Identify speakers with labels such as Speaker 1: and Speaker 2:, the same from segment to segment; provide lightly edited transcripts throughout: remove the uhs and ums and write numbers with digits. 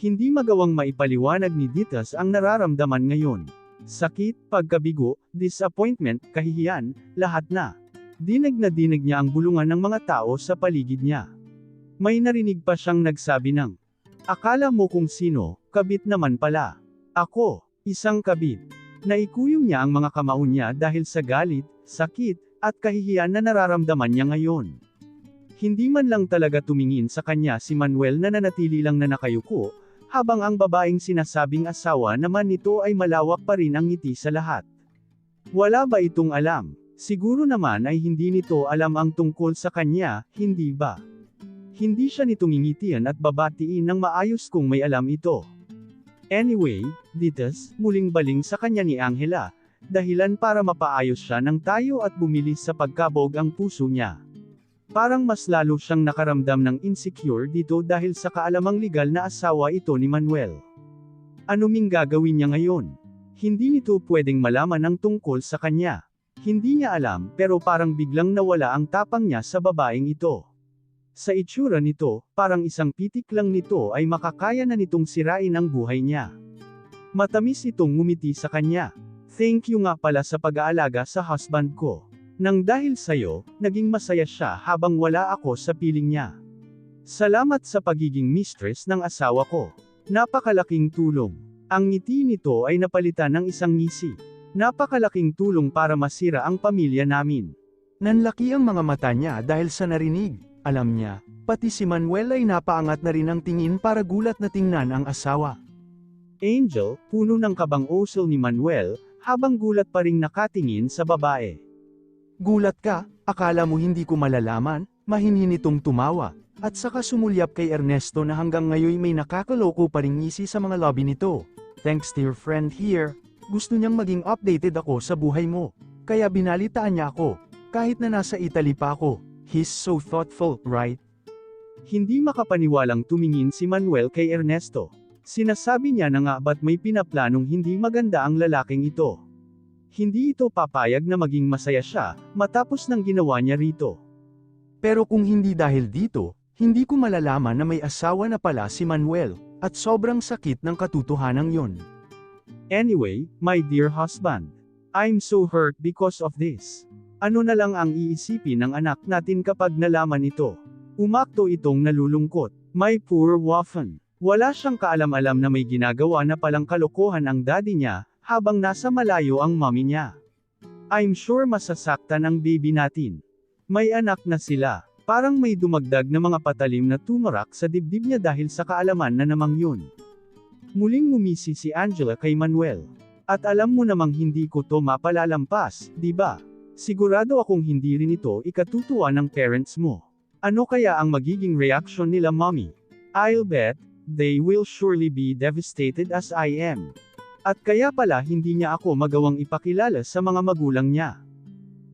Speaker 1: Hindi magawang maipaliwanag ni Ditas ang nararamdaman ngayon. Sakit, pagkabigo, disappointment, kahihiyan, lahat na. Dinig na dinig niya ang bulungan ng mga tao sa paligid niya. May narinig pa siyang nagsabi ng, "Akala mo kung sino, kabit naman pala. Ako, isang kabit." Naikuyom niya ang mga kamao niya dahil sa galit, sakit, at kahihiyan na nararamdaman niya ngayon. Hindi man lang talaga tumingin sa kanya si Manuel na nanatili lang na nakayuko, habang ang babaeng sinasabing asawa naman nito ay malawak pa rin ang ngiti sa lahat. Wala ba itong alam? Siguro naman ay hindi nito alam ang tungkol sa kanya, hindi ba? Hindi siya nitong ngingitian at babatiin ng maayos kung may alam ito. Anyway, Ditas, muling baling sa kanya ni Angela, dahilan para mapaayos siya ng tayo at bumilis sa pagkabog ang puso niya. Parang mas lalo siyang nakaramdam ng insecure dito dahil sa kaalamang legal na asawa ito ni Manuel. Ano ming gagawin niya ngayon? Hindi nito pwedeng malaman ang tungkol sa kanya. Hindi niya alam pero parang biglang nawala ang tapang niya sa babaeng ito. Sa itsura nito, parang isang pitik lang nito ay makakaya na nitong sirain ang buhay niya. Matamis itong ngumiti sa kanya. "Thank you nga pala sa pag-aalaga sa husband ko. Nang dahil sa'yo, naging masaya siya habang wala ako sa piling niya. Salamat sa pagiging mistress ng asawa ko. Napakalaking tulong." Ang ngiti nito ay napalitan ng isang ngisi. "Napakalaking tulong para masira ang pamilya namin."
Speaker 2: Nanlaki ang mga mata niya dahil sa narinig. Alam niya, pati si Manuel ay napaangat na rin ang tingin para gulat na tingnan ang asawa.
Speaker 1: Angel, puno ng kabang usol ni Manuel, habang gulat pa ring nakatingin sa babae.
Speaker 2: "Gulat ka? Akala mo hindi ko malalaman?" Mahinhin itong tumawa, at saka sumulyap kay Ernesto na hanggang ngayon may nakakaloko pa ring ngisi sa mga lobby nito. "Thanks to your friend here, gusto niyang maging updated ako sa buhay mo. Kaya binalitaan niya ako, kahit na nasa Italy pa ako. He's so thoughtful, right?"
Speaker 1: Hindi makapaniwalang tumingin si Manuel kay Ernesto. Sinasabi niya na nga ba't may pinaplanong hindi maganda ang lalaking ito. Hindi ito papayag na maging masaya siya, matapos ng ginawa niya rito.
Speaker 2: Pero kung hindi dahil dito, hindi ko malalaman na may asawa na pala si Manuel, at sobrang sakit ng katotohanan yon.
Speaker 1: Anyway, my dear husband, I'm so hurt because of this. Ano na lang ang iisipin ng anak natin kapag nalaman ito? Umakto itong nalulungkot. My poor Waffen. Wala siyang kaalam-alam na may ginagawa na palang kalokohan ang daddy niya, habang nasa malayo ang mommy niya. I'm sure masasaktan ang baby natin. May anak na sila. Parang may dumagdag na mga patalim na tumarak sa dibdib niya dahil sa kaalaman na namang yun. Muling ngumisi si Angela kay Manuel. "At alam mo namang hindi ko to mapalalampas, di ba? Sigurado akong hindi rin ito ikatutuwa ng parents mo. Ano kaya ang magiging reaction nila, mommy? I'll bet, they will surely be devastated as I am. At kaya pala hindi niya ako magawang ipakilala sa mga magulang niya.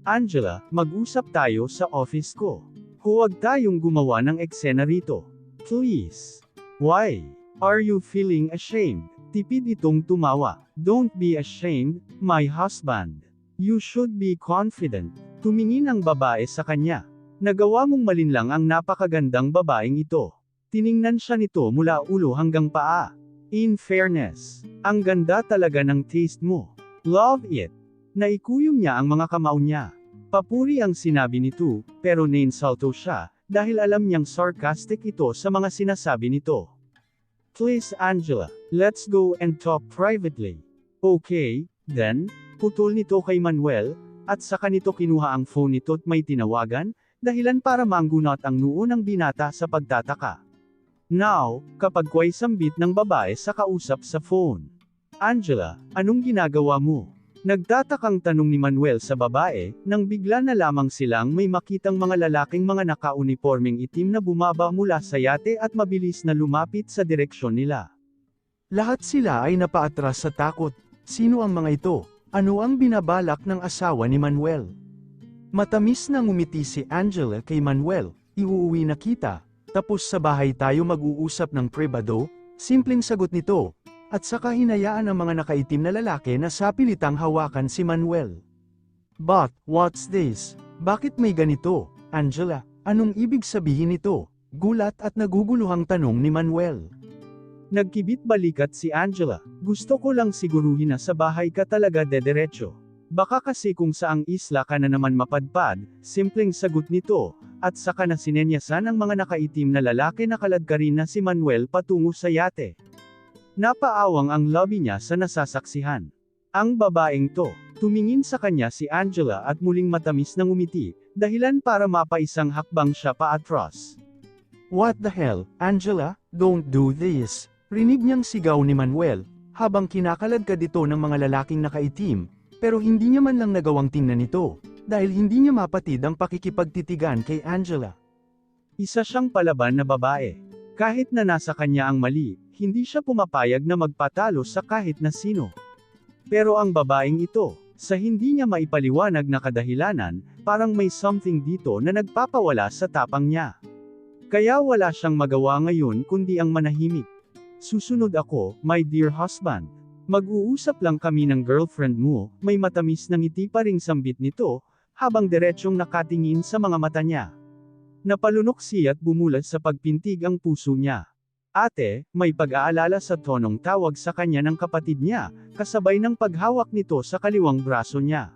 Speaker 1: Angela, mag-usap tayo sa office ko. Huwag tayong gumawa ng eksena rito. Please. Why? Are you feeling ashamed?" Tipid itong tumawa. "Don't be ashamed, my husband. You should be confident." Tumingin ang babae sa kanya. "Nagawa mong malinlang ang napakagandang babaeng ito. Tiningnan siya nito mula ulo hanggang paa. In fairness, ang ganda talaga ng taste mo. Love it." Naikuyom niya ang mga kamao niya. Papuri ang sinabi nito, pero nainsulto siya, dahil alam niyang sarcastic ito sa mga sinasabi nito. "Please Angela, let's go and talk privately." "Okay, then." Putol nito kay Manuel, at saka nito kinuha ang phone nito at may tinawagan, dahilan para manggunat ang noo ng binata sa pagtataka. Now, kapag kway sambit ng babae sa kausap sa phone. "Angela, anong ginagawa mo?" Nagtatakang tanong ni Manuel sa babae, nang bigla na lamang silang may makitang mga lalaking mga naka-uniformeng itim na bumaba mula sa yate at mabilis na lumapit sa direksyon nila.
Speaker 2: Lahat sila ay napaatras sa takot. Sino ang mga ito? Ano ang binabalak ng asawa ni Manuel? Matamis na ngumiti si Angela kay Manuel. "Iuuwi na kita. Tapos sa bahay tayo mag-uusap ng pribado?" Simpleng sagot nito. At saka hinayaan ang mga nakaitim na lalaki na sapilitang hawakan si Manuel. "But, what's this? Bakit may ganito, Angela? Anong ibig sabihin nito?" Gulat at naguguluhang tanong ni Manuel.
Speaker 1: Nagkibit balikat si Angela. Gusto ko lang siguruhin na sa bahay ka talaga dederecho. Baka kasi kung saang isla ka na naman mapadpad, simpleng sagot nito, at saka na sinenyasan ang mga nakaitim na lalaki na kaladkarin na si Manuel patungo sa yate. Napaawang ang lobby niya sa nasasaksihan. Ang babaeng to, tumingin sa kanya si Angela at muling matamis ng umiti, dahilan para mapaisang hakbang siya paatras.
Speaker 2: What the hell, Angela? Don't do this. Rinig niyang sigaw ni Manuel, habang kinakaladkad dito ng mga lalaking nakaitim, pero hindi niya man lang nagawang tingnan ito, dahil hindi niya mapatid ang pakikipagtitigan kay Angela.
Speaker 1: Isa siyang palaban na babae. Kahit na nasa kanya ang mali, hindi siya pumapayag na magpatalo sa kahit na sino. Pero ang babaeng ito, sa hindi niya maipaliwanag na kadahilanan, parang may something dito na nagpapawala sa tapang niya. Kaya wala siyang magawa ngayon kundi ang manahimik. Susunod ako, my dear husband. Mag-uusap lang kami ng girlfriend mo, may matamis na ngiti pa ring sambit nito, habang diretsyong nakatingin sa mga mata niya. Napalunok siya at bumulat sa pagpintig ang puso niya. Ate, may pag-aalala sa tonong tawag sa kanya ng kapatid niya, kasabay ng paghawak nito sa kaliwang braso niya.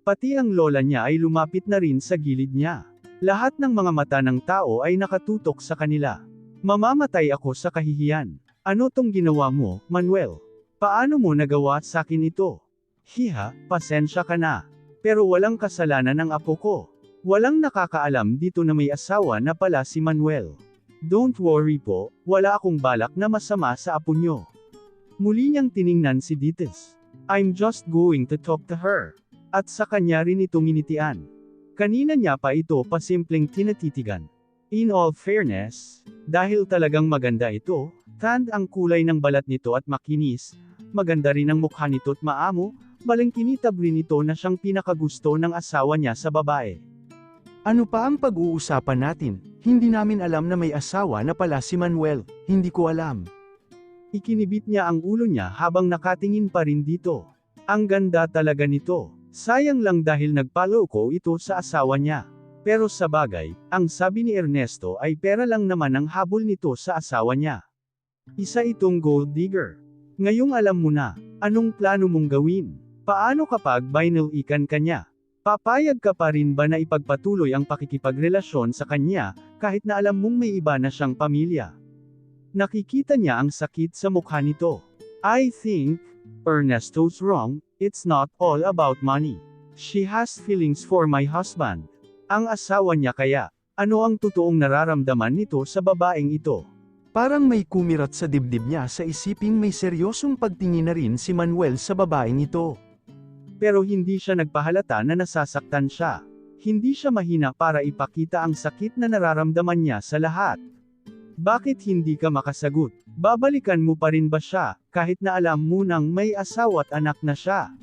Speaker 1: Pati ang lola niya ay lumapit na rin sa gilid niya. Lahat ng mga mata ng tao ay nakatutok sa kanila. Mamamatay ako sa kahihiyan. Ano tong ginawa mo, Manuel? Paano mo nagawa sa akin ito? Hiha, pasensya ka na. Pero walang kasalanan ng apo ko. Walang nakakaalam dito na may asawa na pala si Manuel. Don't worry po, wala akong balak na masama sa apo nyo. Muli niyang tiningnan si Dites. I'm just going to talk to her. At sa kanya rin ito nginitian. Kanina niya pa ito pasimpleng tinatitigan. In all fairness, dahil talagang maganda ito, tand ang kulay ng balat nito at makinis, maganda rin ang mukha nito at maamo, balangkinitab rin ito na siyang pinakagusto ng asawa niya sa babae.
Speaker 2: Ano pa ang pag-uusapan natin? Hindi namin alam na may asawa na pala si Manuel, hindi ko alam.
Speaker 1: Ikinibit niya ang ulo niya habang nakatingin pa rin dito. Ang ganda talaga nito. Sayang lang dahil nagpaloko ito sa asawa niya. Pero sa bagay, ang sabi ni Ernesto ay pera lang naman ang habol nito sa asawa niya. Isa itong gold digger. Ngayong alam mo na, anong plano mong gawin? Paano kapag binalikan ka niya? Papayag ka pa rin ba na ipagpatuloy ang pakikipagrelasyon sa kanya, kahit na alam mong may iba na siyang pamilya? Nakikita niya ang sakit sa mukha nito. I think, Ernesto's wrong, it's not all about money. She has feelings for my husband. Ang asawa niya kaya, ano ang totoong nararamdaman nito sa babaeng ito?
Speaker 2: Parang may kumirat sa dibdib niya sa isiping may seryosong pagtingin na rin si Manuel sa babaeng ito.
Speaker 1: Pero hindi siya nagpahalata na nasasaktan siya. Hindi siya mahina para ipakita ang sakit na nararamdaman niya sa lahat. Bakit hindi ka makasagot? Babalikan mo pa rin ba siya, kahit na alam mo nang may asawa at anak na siya?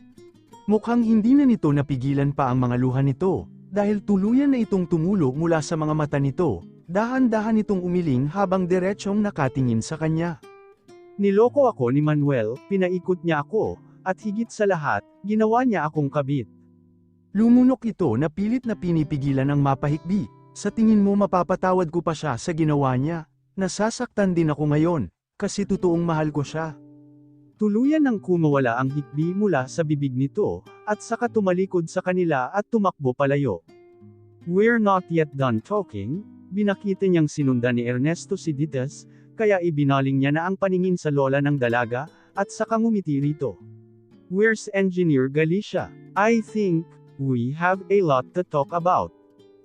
Speaker 2: Mukhang hindi na nito napigilan pa ang mga luha nito, dahil tuluyan na itong tumulo mula sa mga mata nito, dahan-dahan itong umiling habang diretsyong nakatingin sa kanya.
Speaker 1: Niloko ako ni Manuel, pinaikot niya ako, at higit sa lahat, ginawa niya akong kabit.
Speaker 2: Lumunok ito na pilit na pinipigilan ang mapahikbi. Sa tingin mo mapapatawad ko pa siya sa ginawa niya? Nasasaktan din ako ngayon, kasi totoong mahal ko siya.
Speaker 1: Tuluyan nang kumawala ang hikbi mula sa bibig nito, at saka tumalikod sa kanila at tumakbo palayo. We're not yet done talking, binakita niyang sinundan ni Ernesto si Dites, kaya ibinaling niya na ang paningin sa lola ng dalaga, at saka ngumiti rito. Where's Engineer Galicia? I think, we have a lot to talk about.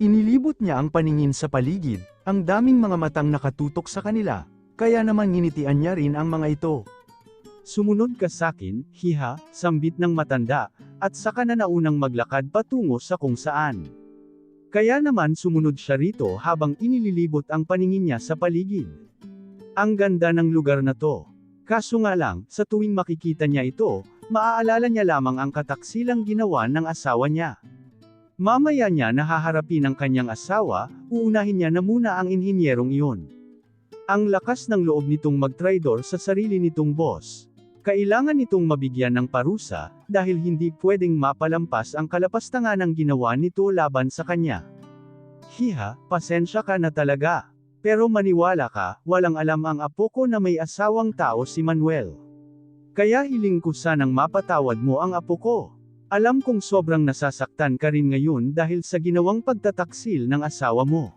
Speaker 2: Inilibot niya ang paningin sa paligid, ang daming mga matang nakatutok sa kanila, kaya naman nginitian niya rin ang mga ito.
Speaker 1: Sumunod ka sakin, hiha, sambit ng matanda, at saka na naunang maglakad patungo sa kung saan. Kaya naman sumunod siya rito habang inililibot ang paningin niya sa paligid. Ang ganda ng lugar na to. Kaso nga lang, sa tuwing makikita niya ito, maaalala niya lamang ang kataksilang ginawa ng asawa niya. Mamaya niya nahaharapin ang kanyang asawa, uunahin niya na muna ang inhinyerong iyon. Ang lakas ng loob nitong magtraidor sa sarili nitong boss. Kailangan nitong mabigyan ng parusa, dahil hindi pwedeng mapalampas ang kalapastangan ng ginawa nito laban sa kanya. Hiha, pasensya ka na talaga. Pero maniwala ka, walang alam ang apo ko na may asawang tao si Manuel. Kaya hiling ko sanang mapatawad mo ang apo ko. Alam kong sobrang nasasaktan ka rin ngayon dahil sa ginawang pagtataksil ng asawa mo.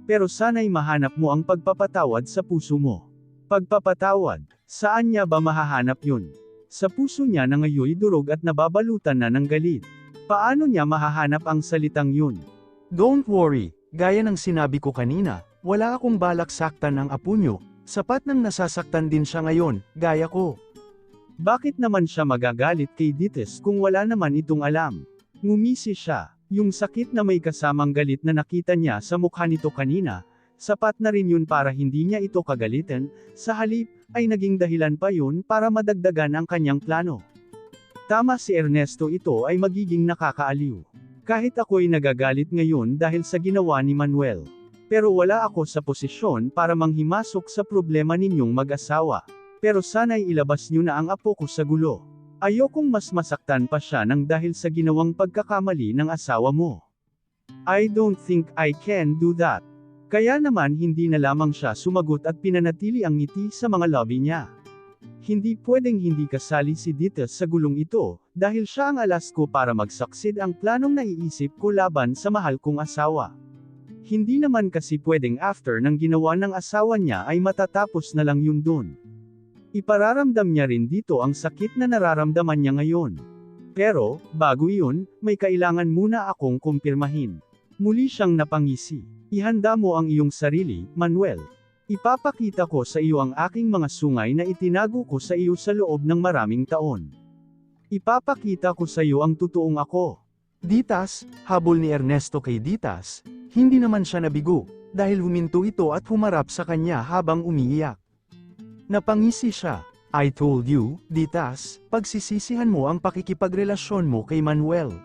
Speaker 1: Pero sana'y mahanap mo ang pagpapatawad sa puso mo. Pagpapatawad, saan niya ba mahahanap yun? Sa puso niya na ngayoy durog at nababalutan na ng galit. Paano niya mahahanap ang salitang yun?
Speaker 2: Don't worry, gaya ng sinabi ko kanina, wala akong balak saktan ang apo nyo, sapat nang nasasaktan din siya ngayon, gaya ko.
Speaker 1: Bakit naman siya magagalit kay Dites kung wala naman itong alam? Ngumisi siya, yung sakit na may kasamang galit na nakita niya sa mukha nito kanina, sapat na rin yun para hindi niya ito kagalitan, sa halip, ay naging dahilan pa yun para madagdagan ang kanyang plano. Tama si Ernesto, ito ay magiging nakakaaliw. Kahit ako'y nagagalit ngayon dahil sa ginawa ni Manuel. Pero wala ako sa posisyon para manghimasok sa problema ninyong mag-asawa. Pero sana'y ilabas niyo na ang apo ko sa gulo. Ayokong mas masaktan pa siya nang dahil sa ginawang pagkakamali ng asawa mo. I don't think I can do that. Kaya naman hindi na lamang siya sumagot at pinanatili ang ngiti sa mga labi niya. Hindi pwedeng hindi kasali si Dites sa gulong ito, dahil siya ang alas ko para magsaksid ang planong naiisip ko laban sa mahal kong asawa. Hindi naman kasi pwedeng after ng ginawa ng asawa niya ay matatapos na lang yun dun. Ipararamdam niya rin dito ang sakit na nararamdaman niya ngayon. Pero, bago iyon, may kailangan muna akong kumpirmahin. Muli siyang napangisi. Ihanda mo ang iyong sarili, Manuel. Ipapakita ko sa iyo ang aking mga sungay na itinago ko sa iyo sa loob ng maraming taon. Ipapakita ko sa iyo ang totoong ako.
Speaker 2: Ditas, habol ni Ernesto kay Ditas, hindi naman siya nabigo, dahil huminto ito at humarap sa kanya habang umiiyak. Napangisi siya. I told you, Ditas, pagsisisihan mo ang pakikipagrelasyon mo kay Manuel.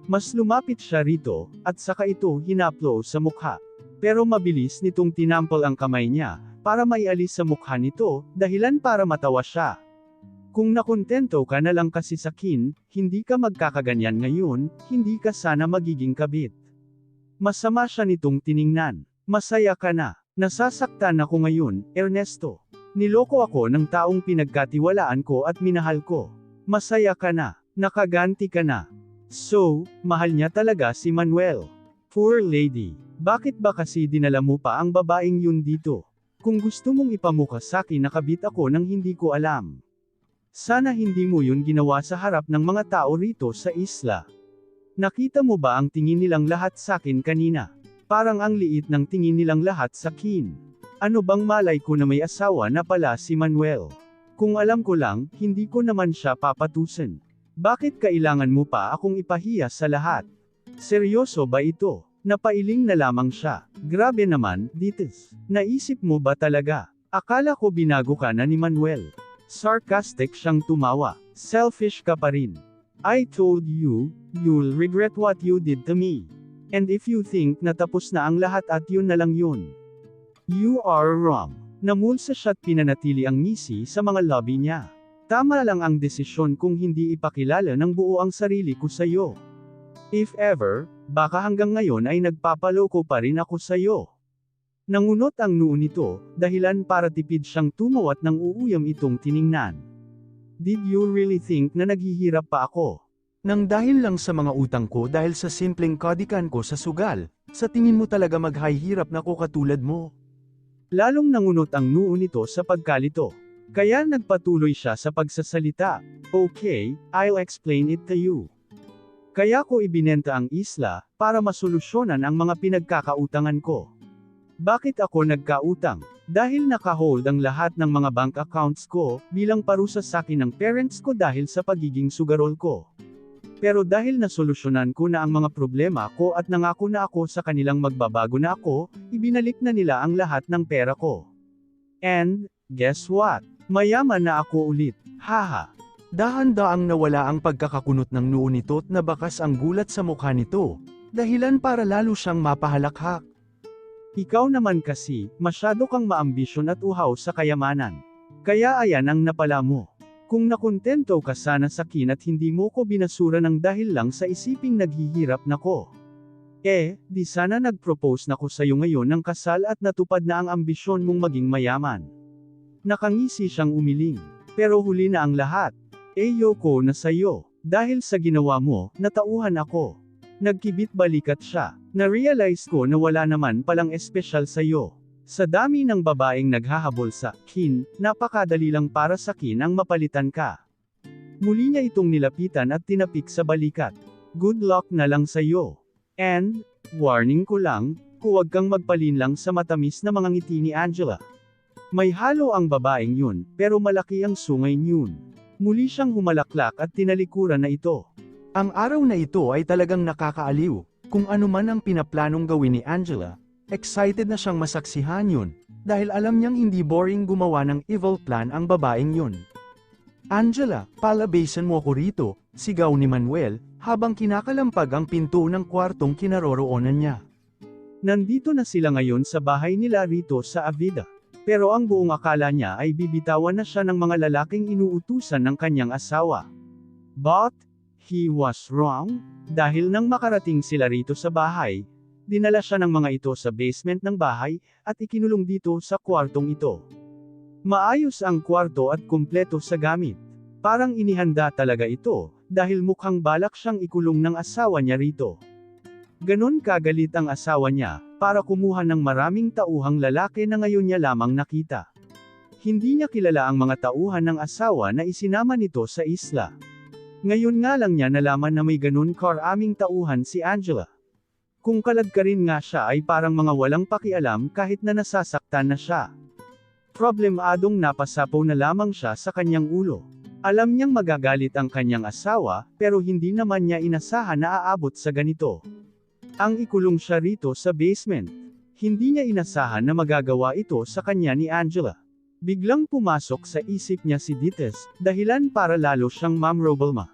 Speaker 1: Mas lumapit siya rito, at saka ito hinaplo sa mukha. Pero mabilis nitong tinampol ang kamay niya, para maialis sa mukha nito, dahilan para matawa siya. Kung nakontento ka na lang kasi sa kin, hindi ka magkakaganyan ngayon, hindi ka sana magiging kabit. Masama siya nitong tiningnan. Masaya ka na. Nasasaktan ako ngayon, Ernesto. Niloko ako ng taong pinagkatiwalaan ko at minahal ko. Masaya ka na. Nakaganti ka na. So, mahal niya talaga si Manuel. Poor lady. Bakit ba kasi dinala mo pa ang babaeng yun dito? Kung gusto mong ipamukha sa akin nakabit ako nang hindi ko alam. Sana hindi mo yun ginawa sa harap ng mga tao rito sa isla. Nakita mo ba ang tingin nilang lahat sa akin kanina? Parang ang liit ng tingin nilang lahat sa akin. Ano bang malay ko na may asawa na pala si Manuel? Kung alam ko lang, hindi ko naman siya papatusan. Bakit kailangan mo pa akong ipahiya sa lahat? Seryoso ba ito? Napailing na lamang siya. Grabe naman, Dites. Naisip mo ba talaga? Akala ko binago ka na ni Manuel. Sarcastic siyang tumawa. Selfish ka pa rin. I told you, you'll regret what you did to me. And if you think na tapos na ang lahat at yun na lang yun. You are wrong. Namulsa siya at pinanatili ang ngisi sa mga labi niya. Tama lang ang desisyon kung hindi ipakilala ng buo ang sarili ko sa iyo. If ever, baka hanggang ngayon ay nagpapaloko pa rin ako sa iyo. Nangunot ang noo nito, dahilan para tipid siyang tumawat ng uuyam itong tiningnan. Did you really think na naghihirap pa ako?
Speaker 2: Nang dahil lang sa mga utang ko dahil sa simpleng kadikan ko sa sugal, sa tingin mo talaga maghahirap na ko katulad mo?
Speaker 1: Lalong nangunot ang noo nito sa pagkalito. Kaya nagpatuloy siya sa pagsasalita. Okay, I'll explain it to you. Kaya ko ibinenta ang isla, para masolusyonan ang mga pinagkakautangan ko. Bakit ako nagkautang? Dahil nakahold ang lahat ng mga bank accounts ko, bilang parusa sa akin ng parents ko dahil sa pagiging sugarol ko. Pero dahil nasolusyonan ko na ang mga problema ko at nangako na ako sa kanilang magbabago na ako, ibinalik na nila ang lahat ng pera ko. And, guess what? Mayaman na ako ulit. Haha.
Speaker 2: Dahan-daang nawala ang pagkakakunot ng noo nito at nabakas ang gulat sa mukha nito, dahilan para lalo siyang mapahalakhak.
Speaker 1: Ikaw naman kasi, masyado kang maambisyon at uhaw sa kayamanan. Kaya ayan ang napala mo. Kung nakontento ka sana sa akin at hindi mo ko binasura ng dahil lang sa isiping naghihirap na ko. Di sana nag-propose na ko sa'yo ngayon ng kasal at natupad na ang ambisyon mong maging mayaman. Nakangisi siyang umiling. Pero huli na ang lahat. Yoko na sa'yo. Dahil sa ginawa mo, natauhan ako. Nagkibit balikat siya. Na-realize ko na wala naman palang espesyal sa'yo. Sa dami ng babaeng naghahabol sa kin, napakadali lang para sa kin ang mapalitan ka. Muli niya itong nilapitan at tinapik sa balikat. Good luck na lang sa'yo. And, warning ko lang, huwag kang magpalinlang sa matamis na mga ngiti ni Angela. May halo ang babaeng yun, pero malaki ang sungay yun. Muli siyang humalaklak at tinalikuran na ito.
Speaker 2: Ang araw na ito ay talagang nakakaaliw. Kung ano man ang pinaplanong gawin ni Angela, excited na siyang masaksihan yun, dahil alam niyang hindi boring gumawa ng evil plan ang babaeng yun. Angela, palabasan mo ko rito, sigaw ni Manuel, habang kinakalampag ang pinto ng kwartong kinaroroonan niya.
Speaker 1: Nandito na sila ngayon sa bahay nila rito sa Avida. Pero ang buong akala niya ay bibitawan na siya ng mga lalaking inuutusan ng kanyang asawa. But, he was wrong, dahil nang makarating sila rito sa bahay, dinala siya ng mga ito sa basement ng bahay, at ikinulong dito sa kwartong ito. Maayos ang kwarto at kumpleto sa gamit. Parang inihanda talaga ito, dahil mukhang balak siyang ikulong ng asawa niya rito. Ganon kagalit ang asawa niya, para kumuha ng maraming tauhang lalaki na ngayon niya lamang nakita. Hindi niya kilala ang mga tauhan ng asawa na isinama nito sa isla. Ngayon nga lang niya nalaman na may ganon karaming tauhan si Angela. Kung kaladkarin nga siya ay parang mga walang pakialam kahit na nasasaktan na siya. Problemadong napasapaw na lamang siya sa kanyang ulo. Alam niyang magagalit ang kanyang asawa, pero hindi naman niya inasahan na aabot sa ganito. Ang ikulong siya rito sa basement. Hindi niya inasahan na magagawa ito sa kanya ni Angela. Biglang pumasok sa isip niya si Dites, dahilan para lalo siyang mamroblema.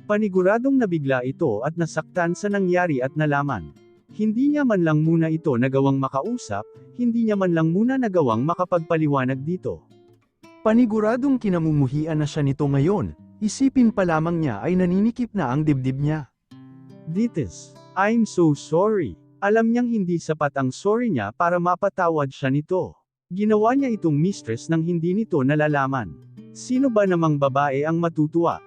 Speaker 1: Paniguradong nabigla ito at nasaktan sa nangyari at nalaman. Hindi niya man lang muna ito nagawang makausap, hindi niya man lang muna nagawang makapagpaliwanag dito.
Speaker 2: Paniguradong kinamumuhian na siya nito ngayon, isipin pa lamang niya ay naninikip na ang dibdib niya.
Speaker 1: Dites, I'm so sorry. Alam niyang hindi sapat ang sorry niya para mapatawad siya nito. Ginawa niya itong mistress nang hindi nito nalalaman. Sino ba namang babae ang matutuwa?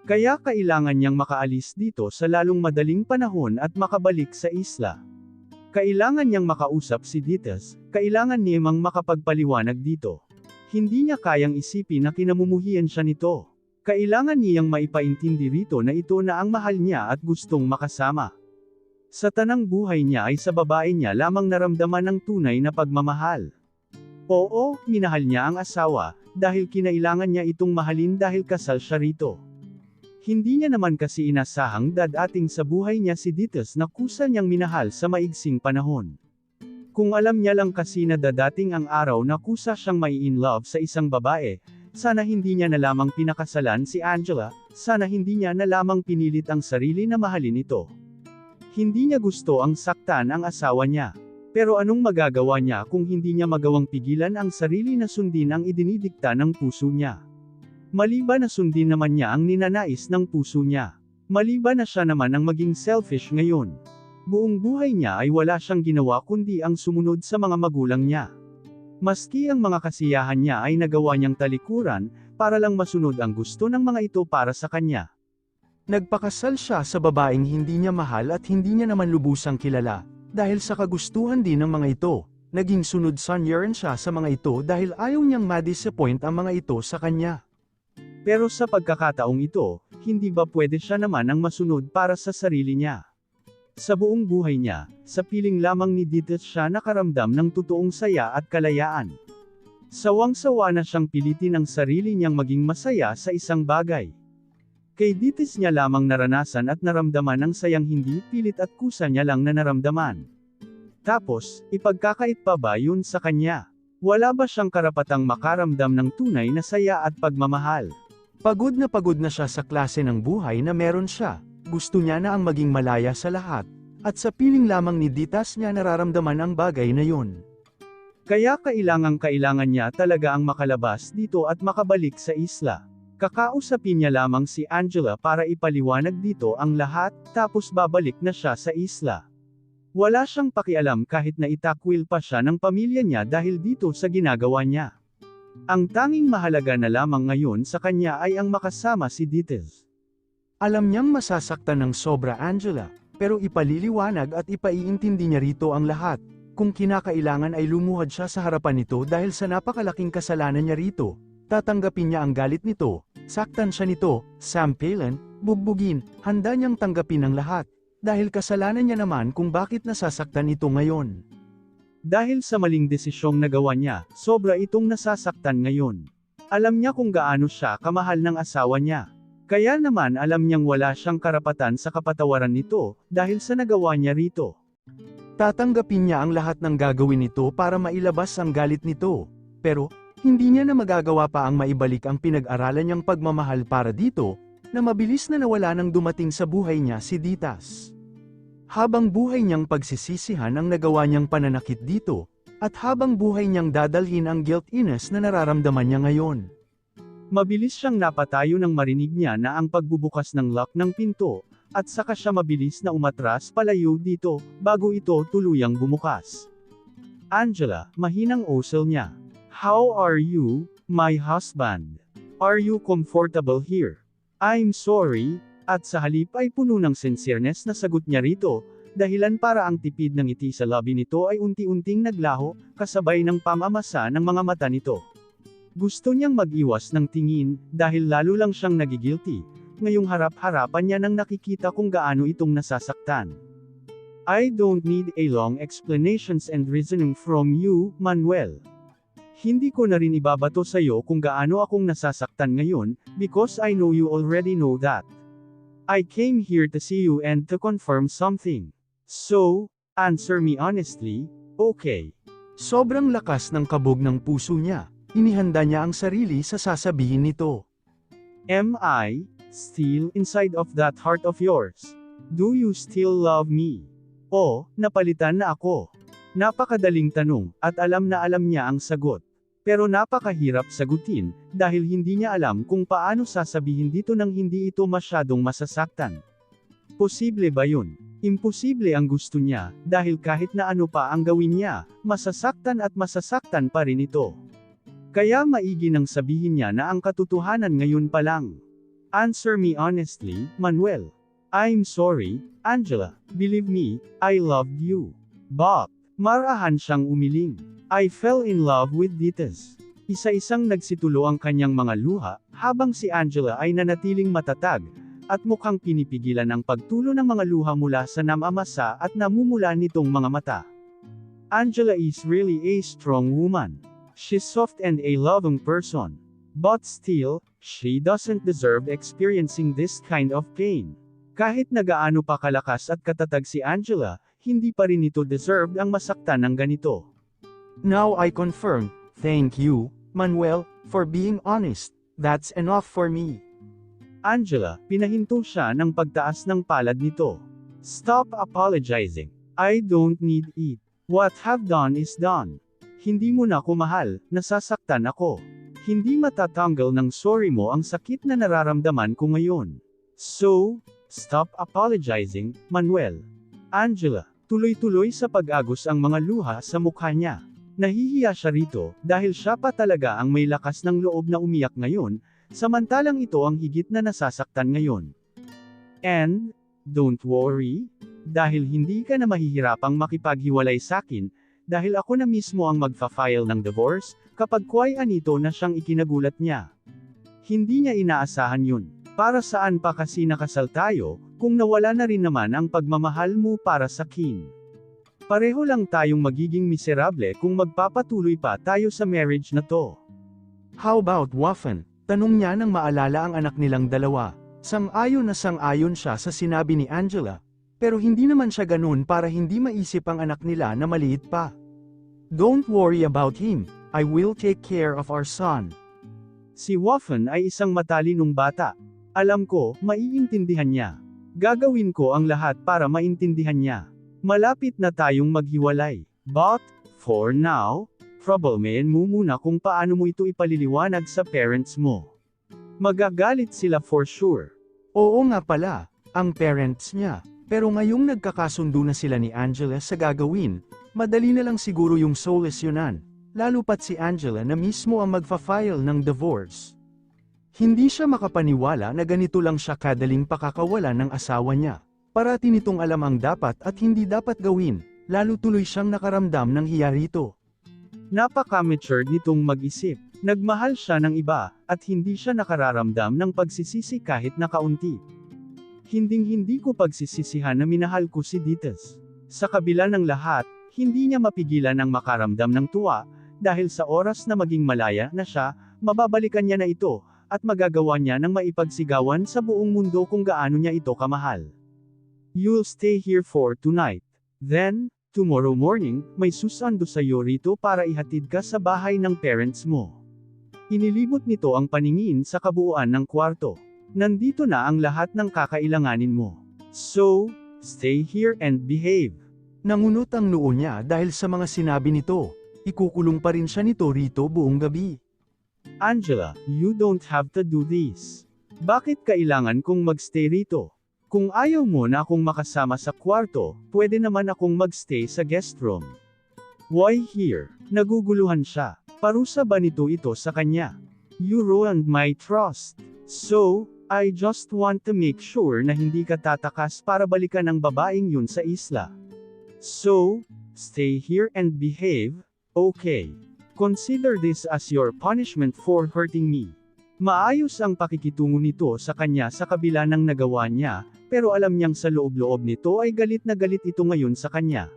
Speaker 1: Kaya kailangan niyang makaalis dito sa lalong madaling panahon at makabalik sa isla. Kailangan niyang makausap si Dites, kailangan niyang makapagpaliwanag dito. Hindi niya kayang isipin na kinamumuhian siya nito. Kailangan niyang maipaintindi rito na ito na ang mahal niya at gustong makasama. Sa tanang buhay niya ay sa babae niya lamang naramdaman ang tunay na pagmamahal. Oo, minahal niya ang asawa, dahil kinailangan niya itong mahalin dahil kasal siya rito. Hindi niya naman kasi inasahang dadating sa buhay niya si Dites na kusa niyang minahal sa maigsing panahon. Kung alam niya lang kasi na dadating ang araw na kusa siyang mai-in-love sa isang babae, sana hindi niya na lamang pinakasalan si Angela, sana hindi niya na lamang pinilit ang sarili na mahalin ito. Hindi niya gusto ang saktan ang asawa niya. Pero anong magagawa niya kung hindi niya magawang pigilan ang sarili na sundin ang idinidikta ng puso niya? Maliban na sundin naman niya ang ninanais ng puso niya. Maliban na siya naman ang maging selfish ngayon. Buong buhay niya ay wala siyang ginawa kundi ang sumunod sa mga magulang niya. Maski ang mga kasiyahan niya ay nagawa niyang talikuran, para lang masunod ang gusto ng mga ito para sa kanya.
Speaker 2: Nagpakasal siya sa babaeng hindi niya mahal at hindi niya naman lubusang kilala. Dahil sa kagustuhan din ng mga ito, naging sunod-sanyaran siya sa mga ito dahil ayaw niyang ma-disappoint ang mga ito sa kanya.
Speaker 1: Pero sa pagkakataong ito, hindi ba pwede siya naman ang masunod para sa sarili niya? Sa buong buhay niya, sa piling lamang ni Dites siya nakaramdam ng totoong saya at kalayaan. Sawang-sawa na siyang pilitin ang sarili niyang maging masaya sa isang bagay. Kay Dites niya lamang naranasan at naramdaman ang sayang hindi pilit at kusa niya lang na naramdaman. Tapos, ipagkakait pa ba yun sa kanya? Wala ba siyang karapatang makaramdam ng tunay na saya at pagmamahal?
Speaker 2: Pagod na siya sa klase ng buhay na meron siya. Gusto niya na ang maging malaya sa lahat. At sa piling lamang ni Dites niya nararamdaman ang bagay na yun.
Speaker 1: Kaya kailangan niya talaga ang makalabas dito at makabalik sa isla. Kakausapin niya lamang si Angela para ipaliwanag dito ang lahat, tapos babalik na siya sa isla. Wala siyang pakialam kahit na itakwil pa siya ng pamilya niya dahil dito sa ginagawa niya. Ang tanging mahalaga na lamang ngayon sa kanya ay ang makasama si Dites.
Speaker 2: Alam niyang masasaktan ng sobra Angela, pero ipaliliwanag at ipaiintindi niya rito ang lahat. Kung kinakailangan ay lumuhad siya sa harapan nito dahil sa napakalaking kasalanan niya rito, tatanggapin niya ang galit nito, saktan siya nito, sampalan, bugbugin, handa niyang tanggapin ang lahat, dahil kasalanan niya naman kung bakit nasasaktan ito ngayon.
Speaker 1: Dahil sa maling desisyong nagawa niya, sobra itong nasasaktan ngayon. Alam niya kung gaano siya kamahal ng asawa niya. Kaya naman alam niyang wala siyang karapatan sa kapatawaran nito, dahil sa nagawa niya rito.
Speaker 2: Tatanggapin niya ang lahat ng gagawin nito para mailabas ang galit nito, pero, hindi niya na magagawa pa ang maibalik ang pinag-aralan niyang pagmamahal para dito, na mabilis na nawala nang dumating sa buhay niya si Ditas. Habang buhay niyang pagsisisihan ang nagawa niyang pananakit dito, at habang buhay niyang dadalhin ang guilt-iness na nararamdaman niya ngayon.
Speaker 1: Mabilis siyang napatayo nang marinig niya na ang pagbubukas ng lock ng pinto, at saka siya mabilis na umatras palayo dito, bago ito tuluyang bumukas. Angela, mahinang osel niya. How are you, my husband? Are you comfortable here? I'm sorry, at sa halip ay puno ng sincereness na sagot niya rito, dahilan para ang tipid ng ngiti sa labi nito ay unti-unting naglaho, kasabay ng pamamasa ng mga mata nito. Gusto niyang mag-iwas ng tingin, dahil lalo lang siyang nagigilty, ngayong harap-harapan niya nang nakikita kung gaano itong nasasaktan. I don't need a long explanations and reasoning from you, Manuel. Hindi ko na rin ibabato sa iyo kung gaano akong nasasaktan ngayon, because I know you already know that. I came here to see you and to confirm something. So, answer me honestly, okay?
Speaker 2: Sobrang lakas ng kabog ng puso niya. Inihanda niya ang sarili sa sasabihin nito.
Speaker 1: Am I still inside of that heart of yours? Do you still love me? O, napalitan na ako. Napakadaling tanong, at alam na alam niya ang sagot. Pero napakahirap sagutin, dahil hindi niya alam kung paano sasabihin dito nang hindi ito masyadong masasaktan. Posible ba yun? Imposible ang gusto niya, dahil kahit na ano pa ang gawin niya, masasaktan at masasaktan pa rin ito. Kaya maigi nang sabihin niya na ang katotohanan ngayon pa lang. Answer me honestly, Manuel. I'm sorry, Angela. Believe me, I loved you. But, marahan siyang umiling. I fell in love with Ditas. Isa-isang nagsitulo ang kanyang mga luha, habang si Angela ay nanatiling matatag, at mukhang pinipigilan ang pagtulo ng mga luha mula sa namamasa at namumula nitong mga mata. Angela is really a strong woman. She's soft and a loving person. But still, she doesn't deserve experiencing this kind of pain. Kahit na gaano pa kalakas at katatag si Angela, hindi pa rin ito deserved ang masaktan ng ganito.
Speaker 2: Now I confirm, thank you, Manuel, for being honest. That's enough for me.
Speaker 1: Angela, pinahinto siya ng pagtaas ng palad nito. Stop apologizing. I don't need it. What have done is done. Hindi mo na ako mahal, nasasaktan ako. Hindi matatanggal ng sorry mo ang sakit na nararamdaman ko ngayon. So, stop apologizing, Manuel. Angela, tuloy-tuloy sa pag-agos ang mga luha sa mukha niya. Nahihiya siya rito, dahil siya pa talaga ang may lakas ng loob na umiyak ngayon, samantalang ito ang higit na nasasaktan ngayon. And, don't worry, dahil hindi ka na mahihirapang makipaghiwalay sakin, dahil ako na mismo ang magfa-file ng divorce, kapag Kway Anito na siyang ikinagulat niya. Hindi niya inaasahan yun. Para saan pa kasi nakasal tayo, kung nawala na rin naman ang pagmamahal mo para sa kin. Pareho lang tayong magiging miserable kung magpapatuloy pa tayo sa marriage na to.
Speaker 2: How about Waffen? Tanong niya nang maalala ang anak nilang dalawa. Sang-ayon na sang-ayon siya sa sinabi ni Angela, pero hindi naman siya ganun para hindi maisip ang anak nila na maliit pa. Don't worry about him, I will take care of our son.
Speaker 1: Si Waffen ay isang matalinong bata. Alam ko, maiintindihan niya. Gagawin ko ang lahat para maintindihan niya. Malapit na tayong maghiwalay. But, for now, troublemain mo muna kung paano mo ito ipaliliwanag sa parents mo. Magagalit sila for sure.
Speaker 2: Oo nga pala, ang parents niya. Pero ngayong nagkakasundo na sila ni Angela sa gagawin, madali na lang siguro yung solusyonan, lalo pat si Angela na mismo ang magfa-file ng divorce. Hindi siya makapaniwala na ganito lang siya kadaling pakakawalan ng asawa niya. Parati nitong alam ang dapat at hindi dapat gawin, lalo tuloy siyang nakaramdam ng hiya rito.
Speaker 1: Napaka-mature nitong mag-isip. Nagmahal siya ng iba, at hindi siya nakararamdam ng pagsisisi kahit na kaunti. Hinding-hindi ko pagsisisihan na minahal ko si Ditas. Sa kabila ng lahat, hindi niya mapigilan ang makaramdam ng tuwa, dahil sa oras na maging malaya na siya, mababalikan niya na ito, at magagawa niya ng maipagsigawan sa buong mundo kung gaano niya ito kamahal. You'll stay here for tonight. Then, tomorrow morning, may susando sa'yo rito para ihatid ka sa bahay ng parents mo. Inilibot nito ang paningin sa kabuuan ng kwarto. Nandito na ang lahat ng kakailanganin mo. So, stay here and behave.
Speaker 2: Nangunot ang noo niya dahil sa mga sinabi nito. Ikukulong pa rin siya nito rito buong gabi.
Speaker 1: Angela, you don't have to do this. Bakit kailangan kong magstay rito? Kung ayaw mo na akong makasama sa kwarto, pwede naman akong magstay sa guest room. Why here? Naguguluhan siya. Parusa ba ito sa kanya? You ruined my trust. So, I just want to make sure na hindi ka tatakas para balikan ang babaeng yun sa isla. So, stay here and behave, okay? Consider this as your punishment for hurting me. Maayos ang pakikitungo nito sa kanya sa kabila ng nagawa niya, pero alam niyang sa loob-loob nito ay galit na galit ito ngayon sa kanya.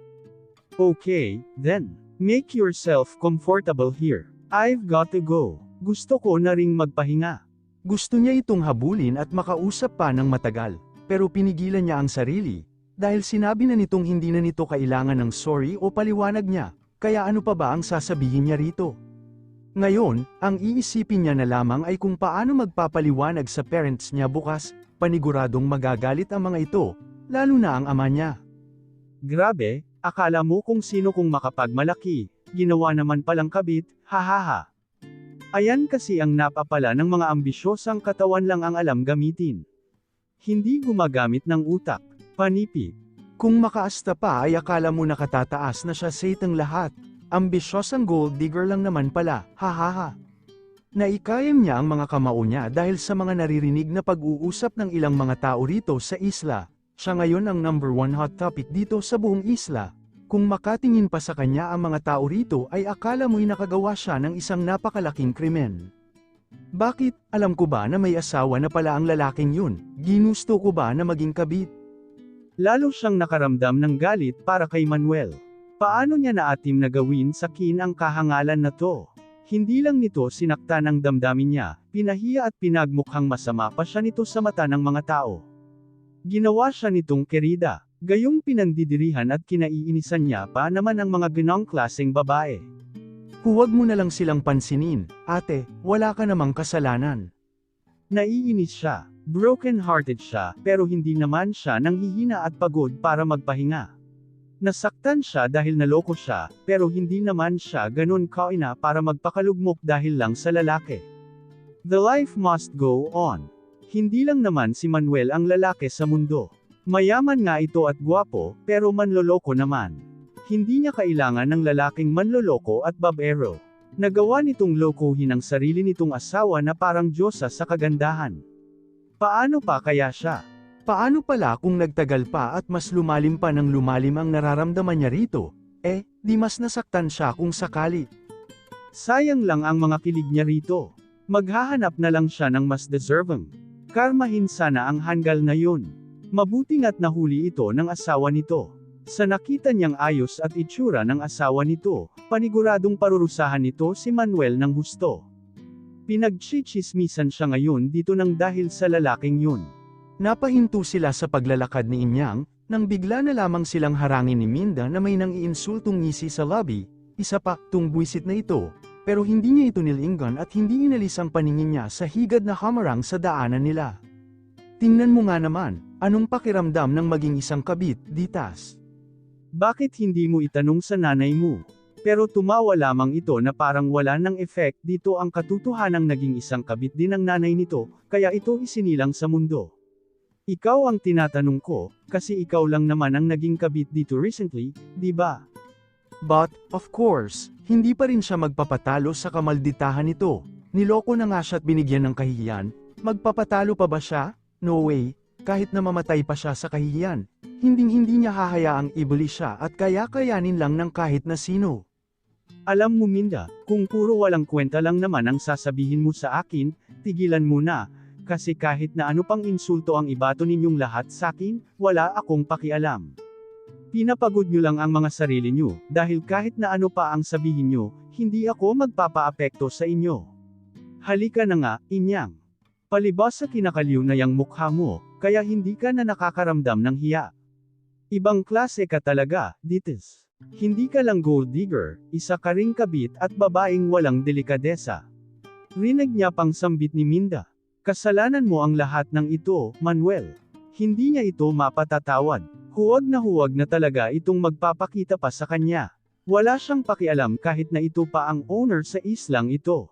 Speaker 1: Okay, then. Make yourself comfortable here. I've got to go. Gusto ko na ring magpahinga.
Speaker 2: Gusto niya itong habulin at makausap pa ng matagal, pero pinigilan niya ang sarili, dahil sinabi na nitong hindi na nito kailangan ng sorry o paliwanag niya, kaya ano pa ba ang sasabihin niya rito? Ngayon, ang iisipin niya na lamang ay kung paano magpapaliwanag sa parents niya bukas, paniguradong magagalit ang mga ito, lalo na ang ama niya.
Speaker 1: Grabe, akala mo kung sino kung makapagmalaki, ginawa naman palang kabit, hahaha. Ayan kasi ang napapala ng mga ambisyosang katawan lang ang alam gamitin. Hindi gumagamit ng utak, panipid.
Speaker 2: Kung makaasta pa ay akala mo nakatataas na siya sa itang lahat. Ambisyosang gold digger lang naman pala, hahaha. Naikayam niya ang mga kamao niya dahil sa mga naririnig na pag-uusap ng ilang mga tao rito sa isla. Siya ngayon ang #1 hot topic dito sa buong isla. Kung makatingin pa sa kanya ang mga tao rito ay akala mo'y nakagawa siya ng isang napakalaking krimen. Bakit, alam ko ba na may asawa na pala ang lalaking yun? Ginusto ko ba na maging kabit?
Speaker 1: Lalo siyang nakaramdam ng galit para kay Manuel. Paano niya naatim na gawin sa Kin ang kahangalan na to? Hindi lang nito sinaktan ang damdamin niya, pinahiya at pinagmukhang masama pa siya nito sa mata ng mga tao. Ginawa siya nitong kerida, gayong pinandidirihan at kinaiinisan niya pa naman ang mga ganong klaseng babae.
Speaker 2: Huwag mo na lang silang pansinin, ate, wala ka namang kasalanan.
Speaker 1: Naiinis siya, broken-hearted siya, pero hindi naman siya nanghihina at pagod para magpahinga. Nasaktan siya dahil naloko siya, pero hindi naman siya ganun kaina para magpakalugmok dahil lang sa lalaki. The life must go on. Hindi lang naman si Manuel ang lalaki sa mundo. Mayaman nga ito at gwapo, pero manloloko naman. Hindi niya kailangan ng lalaking manloloko at babero. Nagawa nitong lokohin ang sarili nitong asawa na parang diyosa sa kagandahan. Paano pa kaya siya?
Speaker 2: Paano pala kung nagtagal pa at mas lumalim pa ng lumalim ang nararamdaman niya rito? Di mas nasaktan siya kung sakali.
Speaker 1: Sayang lang ang mga kilig niya rito. Maghahanap na lang siya ng mas deserving. Karmahin sana ang hanggal na yun. Mabuting at nahuli ito ng asawa nito. Sa nakita niyang ayos at itsura ng asawa nito, paniguradong parurusahan nito si Manuel ng husto. Pinagchichismisan siya ngayon dito nang dahil sa lalaking yun.
Speaker 2: Napahinto sila sa paglalakad ni Inyang, nang bigla na lamang silang harangin ni Minda na may nang-iinsultong ngisi sa lobby, isa pa, buwisit na ito, pero hindi niya ito nilinggan at hindi inalis ang paningin niya sa higad na hamarang sa daanan nila. Tingnan mo nga naman, anong pakiramdam ng maging isang kabit, Ditas?
Speaker 1: Bakit hindi mo itanong sa nanay mo? Pero tumawa lamang ito na parang wala ng effect dito ang katotohanang naging isang kabit din ang nanay nito, kaya ito isinilang sa mundo. Ikaw ang tinatanong ko, kasi ikaw lang naman ang naging kabit dito recently, di ba?
Speaker 2: But, of course, hindi pa rin siya magpapatalo sa kamalditahan nito. Niloko na nga siya at binigyan ng kahihiyan. Magpapatalo pa ba siya? No way. Kahit na mamatay pa siya sa kahihiyan, hinding-hindi niya hahayaang ibuli siya at kaya-kayanin lang ng kahit na sino.
Speaker 1: Alam mo Minda, kung puro walang kwenta lang naman ang sasabihin mo sa akin, tigilan mo na, kasi kahit na ano pang insulto ang ibato ninyong lahat sa akin, wala akong pakialam. Pinapagod nyo lang ang mga sarili nyo, dahil kahit na ano pa ang sabihin nyo, hindi ako magpapaapekto sa inyo. Halika na nga, inyang. Palibas sa kinakaliw na yang mukha mo, kaya hindi ka na nakakaramdam ng hiya. Ibang klase ka talaga, Dites. Hindi ka lang gold digger, isa ka ring kabit at babaeng walang delikadesa. Rinig niya pang sambit ni Minda. Kasalanan mo ang lahat ng ito, Manuel. Hindi niya ito mapatatawad. Huwag na talaga itong magpapakita pa sa kanya. Wala siyang pakialam kahit na ito pa ang owner sa islang ito.